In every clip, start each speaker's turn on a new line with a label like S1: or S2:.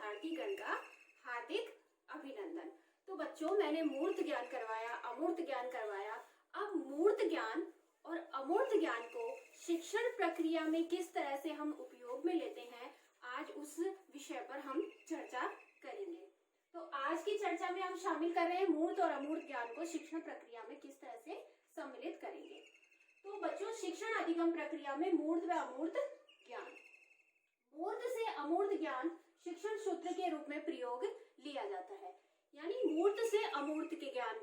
S1: विद्यार्थीगण का हार्दिक अभिनंदन। तो बच्चों, मैंने मूर्त ज्ञान करवाया, अमूर्त ज्ञान करवाया। अब मूर्त ज्ञान और अमूर्त ज्ञान को शिक्षण प्रक्रिया में किस तरह से हम उपयोग में लेते हैं, आज उस विषय पर हम चर्चा करेंगे। तो आज की चर्चा में हम शामिल कर रहे हैं मूर्त और अमूर्त ज्ञान को शिक्षण प्रक्रिया में किस तरह से सम्मिलित करेंगे। तो बच्चों, शिक्षण अधिगम प्रक्रिया में मूर्त व अमूर्त ज्ञान, मूर्त से अमूर्त ज्ञान शिक्षण सूत्र के रूप में प्रयोग लिया जाता है। यानी मूर्त से अमूर्त के ज्ञान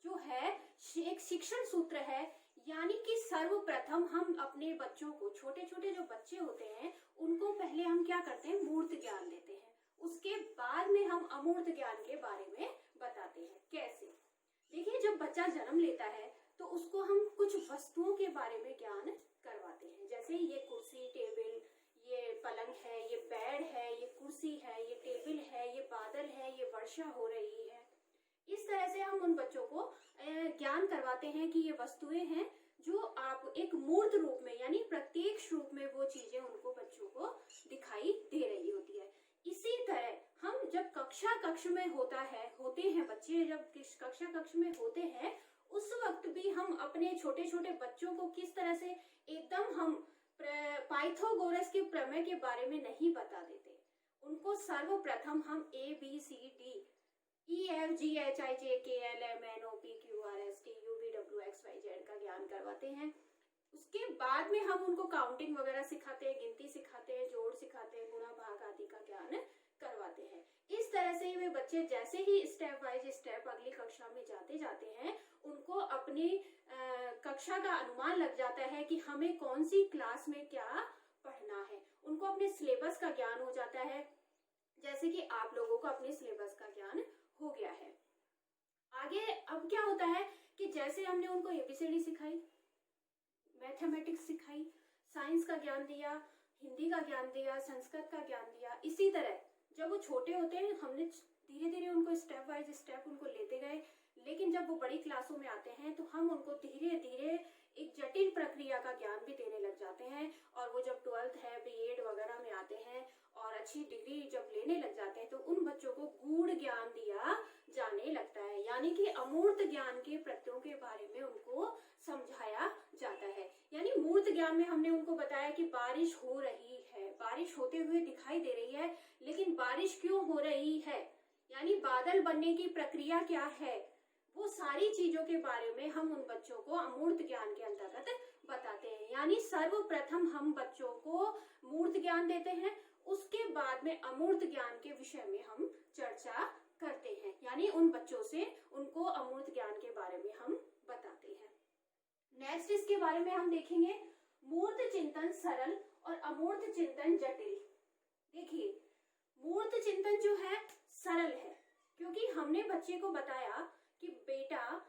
S1: जो है एक शिक्षण सूत्र है। यानी कि सर्वप्रथम हम अपने बच्चों को, छोटे छोटे जो बच्चे होते हैं उनको पहले हम क्या करते हैं, मूर्त ज्ञान देते हैं। उसके बाद में हम अमूर्त ज्ञान के बारे में बताते हैं। कैसे? देखिए, जब बच्चा जन्म लेता है तो उसको हम कुछ वस्तुओं के बारे में ज्ञान करवाते हैं। जैसे ये कुर्सी, टेबल, ये पलंग है, ये बेड है, ये कुर्सी है, ये टेबल है, ये बादल है, ये वर्षा हो रही है। इस तरह से हम उन बच्चों को ज्ञान करवाते हैं कि ये वस्तुएं हैं जो आप एक मूर्त रूप में, यानी प्रत्यक्ष रूप में वो चीजें उनको, बच्चों को दिखाई दे रही होती है। इसी तरह हम जब कक्ष में होते हैं बच्चे, जब कक्ष में होते हैं, उस वक्त भी हम अपने छोटे छोटे बच्चों को किस तरह से एकदम हम पाइथागोरस के प्रमेय के बारे में नहीं बता देते। उनको सर्वप्रथम हम ABCD EFGHIJKLMNOPQRSTUVWXYZ का ज्ञान करवाते हैं। उसके बाद में हम उनको काउंटिंग वगैरह सिखाते हैं, गिनती सिखाते हैं, जोड़ सिखाते हैं, गुणा भाग आदि का ज्ञान करवाते हैं। इस तरह से वे बच्चे जैसे ही स्टेप बाय स्टेप अगली कक्षा में जाते हैं, उनको अपनी कक्षा का अनुमान लग जाता है कि हमें कौन सी क्लास में क्या पढ़ना है। उनको अपने सिलेबस का ज्ञान हो जाता है, जैसे कि आप लोगों को अपने सिलेबस का ज्ञान हो गया है। आगे अब क्या होता है कि जैसे हमने उनको ABCD सिखाई, मैथमेटिक्स सिखाई, साइंस का ज्ञान दिया, हिंदी का ज्ञान दिया, संस्कृत का ज्ञान दिया, इसी तरह जब वो छोटे होते हैं हमने धीरे धीरे उनको स्टेप बाय स्टेप उनको लेते गए। लेकिन जब वो बड़ी क्लासों में आते हैं तो हम उनको धीरे धीरे एक जटिल प्रक्रिया का ज्ञान भी देने लग जाते हैं। और वो जब 12th है, B.Ed वगैरह में आते हैं और अच्छी डिग्री जब लेने लग जाते हैं तो उन बच्चों को गूढ़ ज्ञान दिया जाने लगता है। यानी कि अमूर्त ज्ञान के प्रत्ययों के बारे में उनको समझाया जाता है। यानी मूर्त ज्ञान में हमने उनको बताया कि बारिश हो रही है, बारिश होते हुए दिखाई दे रही है, लेकिन बारिश क्यों हो रही है, यानी बादल बनने की प्रक्रिया क्या है, वो सारी चीजों के बारे में हम उन बच्चों को अमूर्त ज्ञान के अंतर्गत बताते हैं। यानी सर्वप्रथम हम बच्चों को मूर्त ज्ञान देते हैं, उसके बाद में अमूर्त ज्ञान के विषय में हम चर्चा करते हैं। यानी उन बच्चों से उनको अमूर्त ज्ञान के बारे में हम बताते हैं। नेक्स्ट इसके बारे में हम देखेंगे मूर्त चिंतन सरल और अमूर्त चिंतन जटिल। देखिए, मूर्त चिंतन जो है सरल है, क्योंकि हमने बच्चे को बताया कि बेटा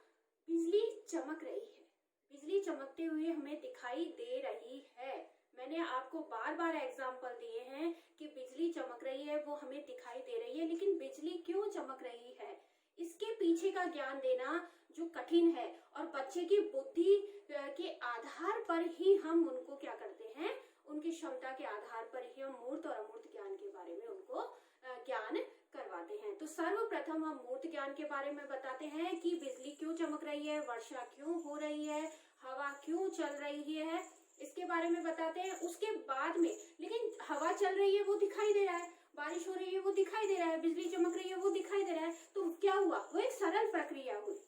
S1: बिजली चमक रही है, बिजली चमकते हुए हमें दिखाई दे रही है। मैंने आपको बार बार एग्जाम्पल दिए हैं कि बिजली चमक रही है, वो हमें दिखाई दे रही है, लेकिन बिजली क्यों चमक रही है, इसके पीछे का ज्ञान देना जो कठिन है। और बच्चे की बुद्धि के आधार पर ही हम उनको क्या करते हैं, उनकी क्षमता के आधार पर ही हम मूर्त और अमूर्त ज्ञान के बारे में उनको ज्ञान करवाते हैं। तो सर्वप्रथम हम मूर्त ज्ञान के बारे में बताते हैं कि बिजली क्यों चमक रही है, वर्षा क्यों हो रही है, हवा क्यों चल रही है, इसके बारे में बताते हैं। उसके बाद में, लेकिन हवा चल रही है वो दिखाई दे रहा है, बारिश हो रही है वो दिखाई दे रहा है, बिजली चमक रही है वो दिखाई दे रहा है, तो क्या हुआ, वो एक सरल प्रक्रिया हुई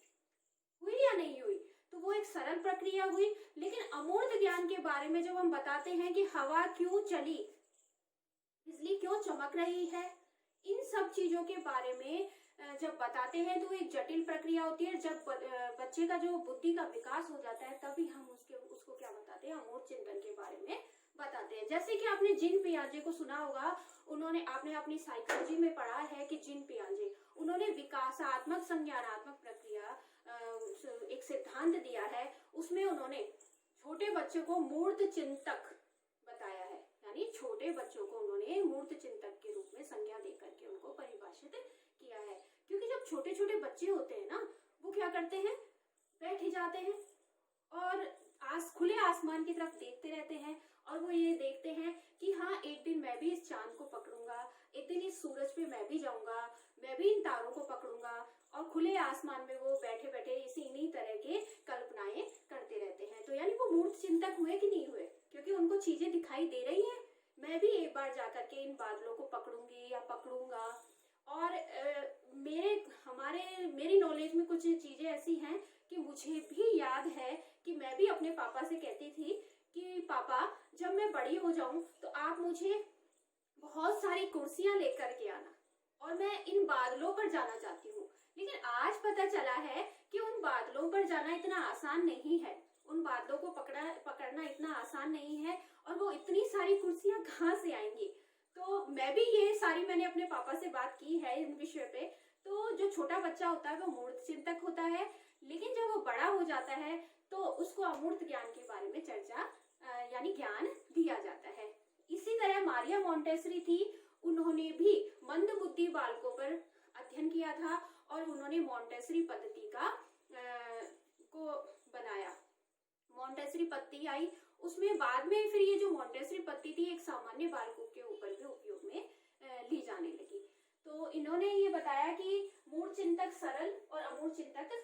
S1: या नहीं हुई, तो वो एक सरल प्रक्रिया हुई। लेकिन अमूर्त ज्ञान के बारे में जब हम बताते हैं कि हवा क्यों चली, बिजली क्यों चमक रही है, इन सब चीजों के बारे में जब बताते हैं तो एक जटिल प्रक्रिया होती है। जब बच्चे का जो बुद्धि का विकास हो जाता है तभी हम उसको क्या बताते हैं, अमूर्त चिंतन के बारे में बताते हैं। जैसे कि आपने जीन पियाजे को सुना होगा, आपने अपनी साइकोलॉजी में पढ़ा है कि जीन पियाजे उन्होंने विकासात्मक संज्ञानात्मक प्रक्रिया एक सिद्धांत दिया है। उसमें उन्होंने छोटे बच्चे को मूर्त चिंतक बताया है, यानी छोटे बच्चों को उन्होंने मूर्त चिंतक के रूप में संज्ञा देकर के उनको परिभाषित किया है। क्योंकि जब छोटे छोटे बच्चे होते हैं ना, वो क्या करते हैं, बैठ ही जाते हैं और खुले आसमान की तरफ देखते रहते हैं और वो ये देखते हैं कि हाँ, एक दिन मैं भी इस चांद को पकड़ूंगा, एक दिन इस सूरज पे मैं भी जाऊंगा, मैं भी इन तारों को पकड़ूंगा। और खुले आसमान में वो बैठे बैठे इन्हीं तरह के कल्पनाएं करते रहते हैं। तो यानी वो मूर्त चिंतक हुए कि नहीं हुए, क्योंकि उनको चीजें दिखाई दे रही हैं। मैं भी एक बार जाकर के इन बादलों को पकड़ूंगी या पकड़ूंगा। और मेरी नॉलेज में कुछ चीजें ऐसी हैं कि मुझे भी याद है कि मैं भी अपने पापा से कहती थी कि पापा, जब मैं बड़ी हो जाऊं तो आप मुझे बहुत सारी कुर्सियां लेकर के आना और मैं इन बादलों पर जाना चाहती हूँ। लेकिन आज पता चला है कि उन बादलों पर जाना इतना आसान नहीं है, उन बादलों को पकड़ना इतना आसान नहीं है, और वो इतनी सारी कुर्सियां कहाँ से आएंगी। तो मैं भी ये सारी मैंने अपने पापा से बात की है इन विषय पे। तो जो छोटा बच्चा होता है वो मूर्त चिंतक होता है, लेकिन जब वो बड़ा हो जाता है तो उसको अमूर्त ज्ञान के बारे में चर्चा यानी ज्ञान दिया जाता है। इसी तरह मारिया मोंटेसरी थी, उन्होंने भी मंद बुद्धि बालकों पर अध्ययन किया था और उन्होंने मोंटेसरी पद्धति को बनाया। मोंटेसरी पद्धति आई, उसमें बाद में फिर ये जो मोंटेसरी पद्धति थी एक सामान्य बालकों के ऊपर भी उपयोग में ली जाने लगी। तो इन्होंने ये बताया कि मूर्त चिंतक सरल और अमूर्त चिंतक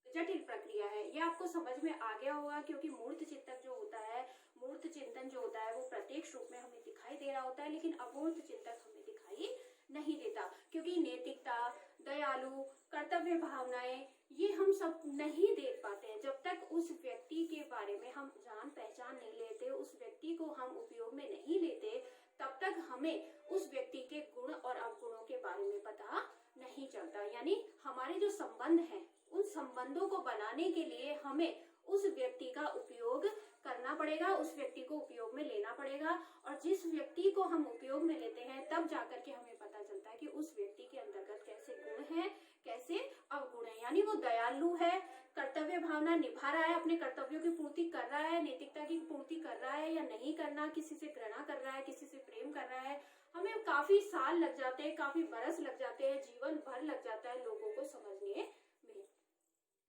S1: जटिल प्रक्रिया है। ये आपको समझ में आ गया होगा, क्योंकि मूर्त चिंतक जो होता है, मूर्त चिंतन जो होता है वो प्रत्यक्ष रूप में हमें दिखाई दे रहा होता है, लेकिन अमूर्त चिंतक हमें दिखाई नहीं देता, क्योंकि नैतिकता, दयालु, कर्तव्य भावनाएं ये हम सब नहीं देख पाते हैं। जब तक उस व्यक्ति के बारे में हम जान पहचान नहीं लेते, उस व्यक्ति को हम उपयोग में नहीं लेते, तब तक हमें उस व्यक्ति के गुण और अवगुणों के बारे में पता नहीं चलता। यानी हमारे जो संबंध हैं, उन संबंधों को बनाने के लिए हमें उस व्यक्ति का उपयोग करना पड़ेगा, उस व्यक्ति को उपयोग में लेना पड़ेगा। और जिस व्यक्ति को हम उपयोग में लेते हैं तब जाकर के हमें पता चलता है कि उस व्यक्ति के अंतर्गत कैसे गुण हैं, कैसे अवगुण है। यानी वो दयालु है, कर्तव्य भावना निभा रहा है, अपने कर्तव्यों की पूर्ति कर रहा है, नैतिकता की पूर्ति कर रहा है या नहीं करना, किसी से घृणा कर रहा है, किसी से प्रेम कर रहा है। हमें काफी साल लग जाते हैं, काफी बरस लग जाते हैं, जीवन भर लग जाता है लोगों को समझने में।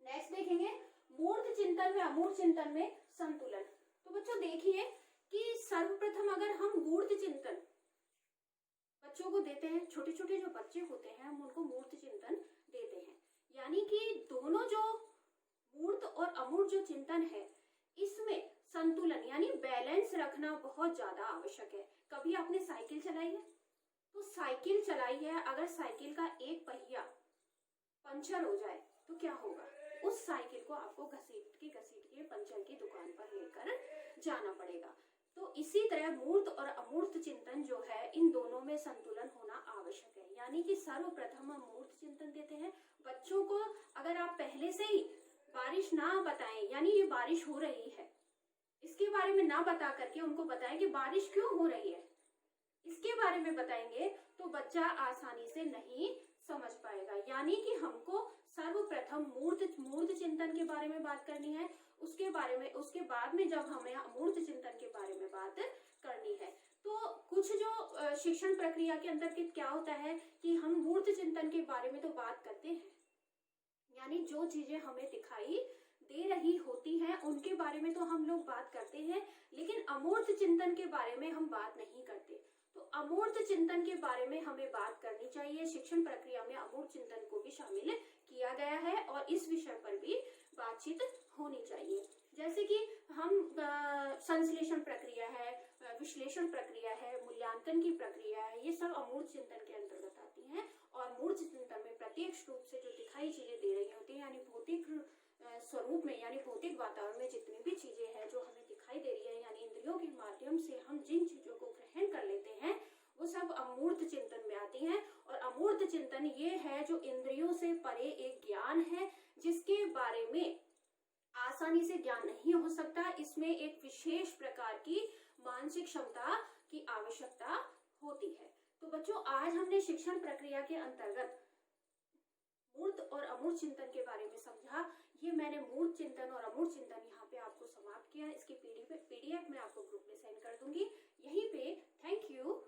S1: नेक्स्ट देखेंगे मूर्त चिंतन में अमूर्त चिंतन में संतुलन। तो बच्चों देखिए कि सर्वप्रथम अगर हम मूर्त चिंतन बच्चों को देते हैं, छोटे छोटे जो बच्चे होते हैं हम उनको मूर्त चिंतन देते हैं, यानी कि दोनों जो मूर्त और अमूर्त जो चिंतन है इसमें संतुलन यानी बैलेंस रखना बहुत ज्यादा आवश्यक है। कभी आपने साइकिल चलाई है? तो साइकिल चलाई है, अगर साइकिल का एक पहिया पंचर हो जाए तो क्या होगा? उस साइकिल को आपको घसीट के पंचर की दुकान पर लेकर जाना पड़ेगा। तो इसी तरह मूर्त और अमूर्त चिंतन जो है, इन दोनों में संतुलन होना आवश्यक है। यानी कि सर्वप्रथम हम मूर्त चिंतन देते हैं बच्चों को। अगर आप पहले से ही बारिश ना बताएं, यानी ये बारिश हो रही है, इसके बारे में ना बता करके उनको बताएं कि बारिश क्यों हो रही है, इसके बारे में बताएंगे तो बच्चा आसानी से नहीं समझ पाएगा। यानी कि हमको सर्वप्रथम मूर्त चिंतन के बारे में बात करनी है, उसके बाद में जब हमें अमूर्त चिंतन के बारे में बात करनी है। तो कुछ जो शिक्षण प्रक्रिया के अंतर्गत क्या होता है कि हम मूर्त चिंतन के बारे में तो बात करते हैं, यानी जो चीजें हमें दिखाई दे रही होती हैं उनके बारे में तो हम लोग बात करते हैं, लेकिन अमूर्त चिंतन के बारे में हम बात नहीं करते। तो अमूर्त चिंतन के बारे में हमें बात करनी चाहिए। शिक्षण प्रक्रिया में अमूर्त चिंतन को भी शामिल किया गया है और इस विषय पर भी बातचीत होनी चाहिए। जैसे कि हम संश्लेषण प्रक्रिया है, विश्लेषण प्रक्रिया है, मूल्यांकन की प्रक्रिया है, ये सब अमूर्त चिंतन के अंतर्गत आती हैं। और मूर्त चिंतन में प्रत्यक्ष रूप से जो दिखाई चीजें दे रही होती है, यानी भौतिक स्वरूप में, यानी भौतिक वातावरण में जितनी भी चीजें हैं जो हमें दिखाई दे रही है, यानी इंद्रियों के माध्यम से हम जिन चीजों को ग्रहण कर लेते हैं वो सब अमूर्त चिंतन में आती हैं। और अमूर्त चिंतन ये है जो इंद्रियों से परे एक ज्ञान है जिसके बारे में आसानी से ज्ञान नहीं हो सकता। इसमें एक विशेष प्रकार की मानसिक क्षमता की आवश्यकता होती है। तो बच्चों आज हमने शिक्षण प्रक्रिया के अंतर्गत मूर्त और अमूर्त चिंतन के बारे में समझा। ये मैंने मूर्त चिंतन और अमूर्त चिंतन यहाँ पे आपको समाप्त किया। इसकी पीडीएफ मैं आपको ग्रुप में सेंड कर दूंगी। यहीं पे थैंक यू।